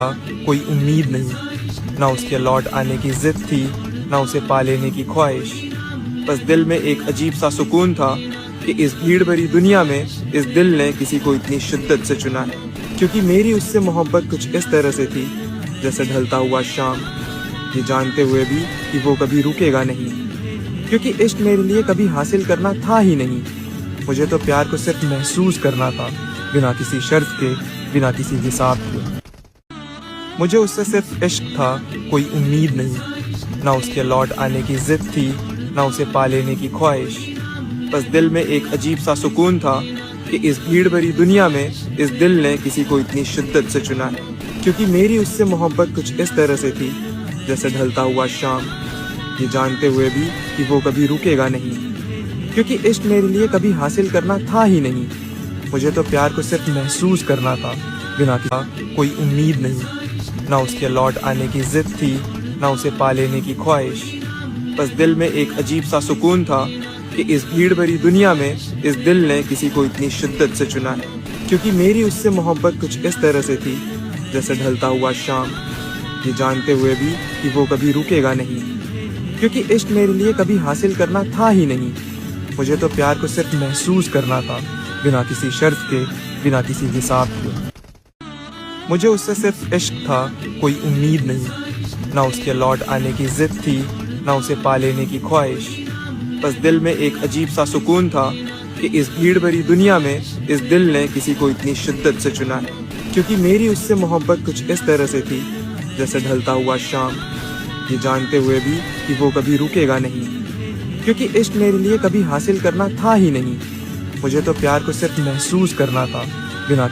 کوئی امید نہیں، نہ اس کے لوٹ آنے کی ضد تھی، نہ اسے پا لینے کی خواہش۔ بس دل میں ایک عجیب سا سکون تھا کہ اس بھیڑ بھری دنیا میں اس دل نے کسی کو اتنی شدت سے چنا ہے، کیونکہ میری اس سے محبت کچھ اس طرح سے تھی جیسے ڈھلتا ہوا شام، یہ جانتے ہوئے بھی کہ وہ کبھی رکے گا نہیں، کیونکہ عشق میرے لیے کبھی حاصل کرنا تھا ہی نہیں، مجھے تو پیار کو صرف محسوس کرنا تھا، بنا کسی شرط کے، بنا کسی حساب کے۔ مجھے اس سے صرف عشق تھا، کوئی امید نہیں، نہ اس کے لوٹ آنے کی ضد تھی، نہ اسے پا لینے کی خواہش۔ بس دل میں ایک عجیب سا سکون تھا کہ اس بھیڑ بھری دنیا میں اس دل نے کسی کو اتنی شدت سے چنا ہے، کیونکہ میری اس سے محبت کچھ اس طرح سے تھی جیسے ڈھلتا ہوا شام، یہ جانتے ہوئے بھی کہ وہ کبھی رکے گا نہیں، کیونکہ عشق میرے لیے کبھی حاصل کرنا تھا ہی نہیں، مجھے تو پیار کو صرف محسوس کرنا تھا، بنا کوئی امید نہیں، نہ اس کے لوٹ آنے کی ضد تھی، نہ اسے پا لینے کی خواہش۔ بس دل میں ایک عجیب سا سکون تھا کہ اس بھیڑ بھری دنیا میں اس دل نے کسی کو اتنی شدت سے چنا ہے، کیونکہ میری اس سے محبت کچھ اس طرح سے تھی جیسے ڈھلتا ہوا شام، یہ جانتے ہوئے بھی کہ وہ کبھی رکے گا نہیں، کیونکہ عشق میرے لیے کبھی حاصل کرنا تھا ہی نہیں، مجھے تو پیار کو صرف محسوس کرنا تھا، بنا کسی شرط کے، بنا کسی حساب کے۔ مجھے اس سے صرف عشق تھا، کوئی امید نہیں، نہ اس کے لوٹ آنے کی ضد تھی، نہ اسے پا لینے کی خواہش۔ بس دل میں ایک عجیب سا سکون تھا کہ اس بھیڑ بھری دنیا میں اس دل نے کسی کو اتنی شدت سے چنا ہے، کیونکہ میری اس سے محبت کچھ اس طرح سے تھی جیسے ڈھلتا ہوا شام، یہ جانتے ہوئے بھی کہ وہ کبھی رکے گا نہیں، کیونکہ عشق میرے لیے کبھی حاصل کرنا تھا ہی نہیں، مجھے تو پیار کو صرف محسوس کرنا تھا، بنا